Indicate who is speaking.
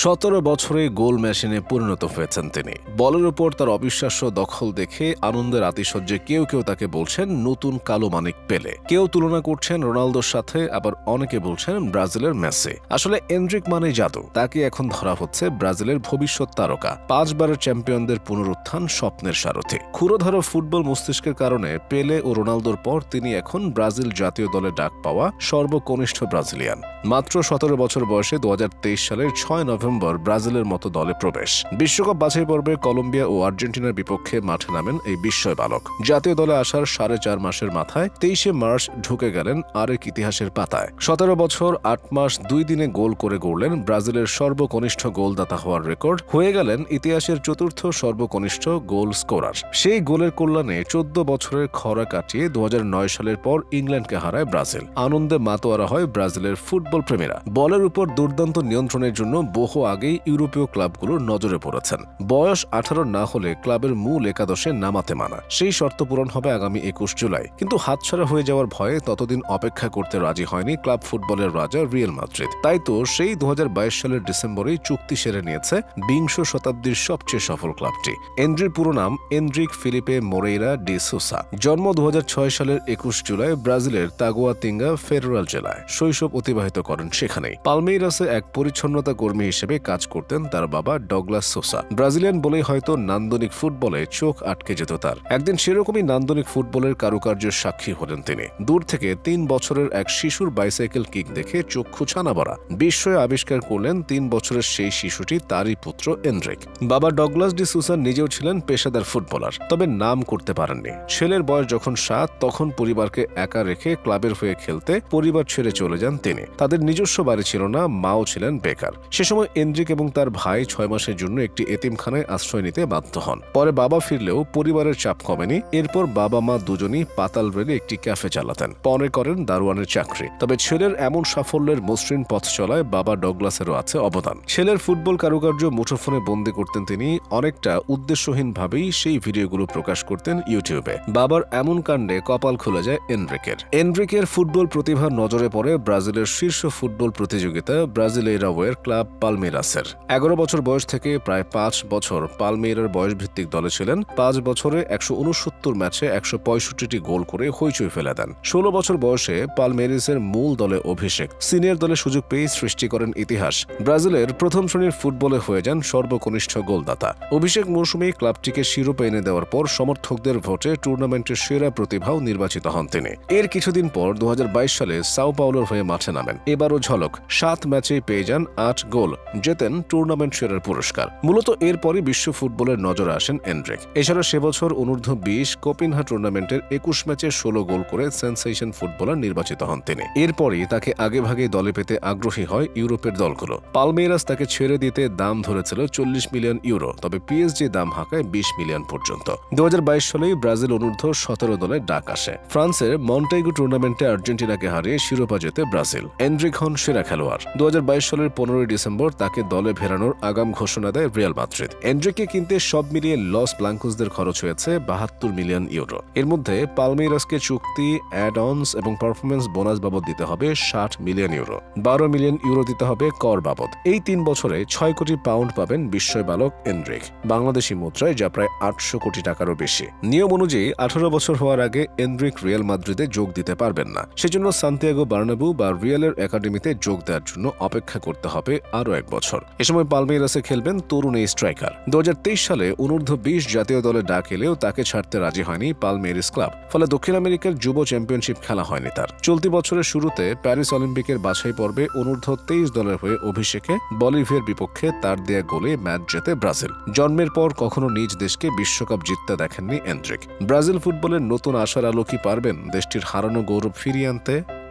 Speaker 1: 17 বছরে গোল মেশিনে পরিণত হয়েছেন তিনি। বলের উপর তার অবিশ্বাস্য দখল দেখে আনন্দের আতিশয্যে কেউ কেউ তাকে বলছেন নতুন কালো মানিক পেলে, কেউ তুলনা করছেন রোনালদোর সাথে, আবার অনেকে বলছেন ব্রাজিলের মেসি। আসলে এনড্রিক মানে জাদু। তাকে এখন ধরা হচ্ছে ব্রাজিলের ভবিষ্যৎ তারকা, 5 বারের চ্যাম্পিয়নদের পুনরুত্থান, স্বপ্নের সারথি। ক্ষুরোধার ফুটবল মস্তিষ্কের কারণে পেলে ও রোনালদোর পর তিনি এখন ব্রাজিল জাতীয় দলে ডাক পাওয়া সর্বকনিষ্ঠ ব্রাজিলিয়ান। মাত্র 17 বছর বয়সে 2023 সালের 6 নভেম্বর ব্রাজিলের মতো দলে প্রবেশ। বিশ্বকাপ বাছাই পর্বে কলম্বিয়া ও আর্জেন্টিনার বিপক্ষে মাঠে নামেন এই বিস্ময় বালক। জাতীয় দলে আসার 4.5 মাসের মাথায় 23 মার্চ ঢুকে গেলেন আরেক ইতিহাসের পাতায়। 17 বছর 8 মাস 2 দিনে গোল করে গড়লেন ব্রাজিলের সর্বকনিষ্ঠ গোলদাতা হওয়ার রেকর্ড, হয়ে গেলেন ইতিহাসের চতুর্থ সর্বকনিষ্ঠ গোল স্কোরার। সেই গোলের কল্যাণে 14 বছরের খরা কাটিয়ে 2009 সালের পর ইংল্যান্ডকে হারায় ব্রাজিল। আনন্দে মাতোয়ারা হয় ব্রাজিলের ফুটবল প্রেমীরা। বলের উপর দুর্দান্ত নিয়ন্ত্রণের জন্য বহু আগেই ইউরোপীয় ক্লাবগুলোর নজরে পড়েছেন। বয়স 18 না হলে ক্লাবের মূল একাদশে নামাতে মানা, সেই শর্ত পূরণ হবে আগামী 21 জুলাই। কিন্তু হাতছাড়া হয়ে যাওয়ার ভয়ে ততদিন অপেক্ষা করতে রাজি হয়নি ক্লাব ফুটবলের রাজা রিয়াল মাদ্রিদ। তাই তো সেই 2022 সালের ডিসেম্বরেই চুক্তি সেরে নিয়েছে বিংশ শতাব্দীর সবচেয়ে সফল ক্লাবটি। এনড্রির পুরো নাম এনড্রিক ফিলিপে মোরেইরা ডি সুসা। জন্ম 2006 সালের 21 জুলাই ব্রাজিলের তাগুয়াতিঙ্গা ফেডারাল জেলায়। শৈশব অতিবাহিত করেন সেখানেই। পালমেইরাসে এক পরিচ্ছন্নতা কর্মী হিসেবে কাজ করতেন তার বাবা ডগলাস সোসা। ব্রাজিলিয়ান বলেই হয়তো নান্দনিক ফুটবলে চোখ আটকে যেত তার। একদিন সেরকমই নান্দনিক ফুটবলের কারুকার্যের সাক্ষী হলেন তিনি। দূর থেকে 3 বছরের এক শিশুর বাইসাইকেল কিক দেখে চক্ষু ছানা ভরা। বিস্ময়ে আবিষ্কার করলেন 3 বছরের সেই শিশুটি তারই পুত্র এনড্রিক। বাবা ডগলাস ডি সুসা নিজেও ছিলেন পেশাদার ফুটবলার, তবে নাম করতে পারেননি। ছেলের বয়স যখন 7, তখন পরিবারকে একা রেখে ক্লাবের হয়ে খেলতে পরিবার ছেড়ে চলে যান তিনি। তাদের নিজস্ব বাড়ি ছিল না, মাও ছিলেন বেকার। সে সময় এনড্রিক এবং তার ভাই 6 মাসের জন্য একটি এতিমখানায় আশ্রয় নিতে বাধ্য হন। পরে বাবা ফিরলেও পরিবারের চাপ কমেনি। এরপর বাবা মা দুজনই পাতাল রেলে একটি ক্যাফে চালাতেন, পরে করেন দারোয়ানের চাকরি। তবে ছেলের এমন সাফল্যের মসৃণ পথ চলায় বাবা ডগলাসেরও আছে অবদান। ছেলের ফুটবল কারুকার্য মুঠোফোনে বন্দী করতেন তিনি। অনেকটা উদ্দেশ্যহীনভাবেই সেই ভিডিওগুলো প্রকাশ করতেন ইউটিউবে। বাবার এমন কাণ্ডে কপাল খুলে যায় এনড্রিকের ফুটবল প্রতিভার নজরে পড়ে ব্রাজিলের শীর্ষ ফুটবল প্রতিযোগিতা ব্রাজিলেইরাওয়ের ক্লাব পালমেইরাসের। 11 বছর বয়স থেকে প্রায় 5 বছর পালমেইরার বয়সভিত্তিক দলে ছিলেন। 5 বছরে 169 ম্যাচে 165টি গোল করে হইচই ফেলে দেন। 16 বছর বয়সে পালমেইরাসের মূল দলে অভিষেক। সিনিয়র দলে সুযোগ পেয়ে সৃষ্টি করেন ইতিহাস। ব্রাজিলের প্রথম শ্রেণীর ফুটবলে হয়ে যান সর্বকনিষ্ঠ গোলদাতা। অভিষেক মৌসুমে ক্লাবটিকে শিরোপা এনে দেওয়ার পর সমর্থকদের ভোটে টুর্নামেন্টের সেরা প্রতিভাও নির্বাচিত হন তিনি। এর কিছুদিন পর 2022 সালে সাও পাওলোর হয়ে মাঠে নামেন। এবারও ঝলক, 7 ম্যাচেই পেয়ে যান 8 গোল, জেতেন টুর্নামেন্ট সেরার পুরস্কার। মূলত এরপরই বিশ্ব ফুটবলের নজরে আসেন এনড্রিক। এছাড়া সে বছর অনূর্ধ্ব-20 কোপিনহা টুর্নামেন্টের 21 ম্যাচে 16 গোল করে সেন্সেশন ফুটবলার নির্বাচিত হন তিনি। এরপরই তাকে আগেভাগে দলে পেতে আগ্রহী হয় ইউরোপের দলগুলো। পালমেইরাস তাকে ছেড়ে দিতে দাম ধরেছিল 40 মিলিয়ন ইউরো, তবে পিএসজি দাম হাঁকায় 20 মিলিয়ন পর্যন্ত। 2022 সালেই ব্রাজিল অনূর্ধ্ব-17 দলে ডাক আসে। ফ্রান্সের মন্টেগু টুর্নামেন্টে আর্জেন্টিনাকে হারিয়ে শিরোপা জেতে ব্রাজিল। এনড্রিক হন সেরা খেলোয়াড়। 2022 সালের 15 ডিসেম্বর তাকে দলে ফেরানোর আগাম ঘোষণা দেয় রিয়াল মাদ্রিদ। এনড্রিককে কিনতে সব মিলিয়ে লস ব্লাঙ্কোসদের খরচ হয়েছে 72 মিলিয়ন ইউরো। এর মধ্যে পালমেইরাসকে চুক্তি, অ্যাড-অনস এবং পারফরমেন্স বোনাস বাবদ দিতে হবে 60 মিলিয়ন ইউরো। 12 মিলিয়ন ইউরো দিতে হবে কর বাবদ। এই 3 বছরে 6 কোটি পাউন্ড পাবেন বিস্ময় বালক এনড্রিক, বাংলাদেশি মুদ্রায় যা প্রায় 800 কোটি টাকারও বেশি। নিয়ম অনুযায়ী 18 বছর হওয়ার আগে এনড্রিক রিয়াল মাদ্রিদে যোগ দিতে পারবেন না। সেজন্য সান্তিয়াগো বার্নাব্যু বা রিয়ালের একাডেমিতে যোগ দেওয়ার জন্য অপেক্ষা করতে হবে আরও 1 বছর। এ সময় পালমেইরাসে খেলবেন তরুণ এই স্ট্রাইকার। 2023 সালে অনূর্ধ্ব-20 জাতীয় দলে ডাক এলেও তাকে ছাড়তে রাজি হয়নি পালমেইরাস ক্লাব। ফলে দক্ষিণ আমেরিকার যুব চ্যাম্পিয়নশিপ খেলা হয়নি তার। চলতি বছরের শুরুতে প্যারিস অলিম্পিকের বাছাই পর্বে অনূর্ধ্ব-23 দলের হয়ে অভিষেকে বলিভিয়ার বিপক্ষে তার দেয়া গোলে ম্যাচ জেতে ব্রাজিল। জন্মের পর কখনো নিজ দেশকে বিশ্বকাপ জিততে দেখেননি এনড্রিক। ব্রাজিল ফুটবলের নতুন আশার আলো কি পারবেন দেশটির হারানো গৌরব ফিরিয়ে আনতে?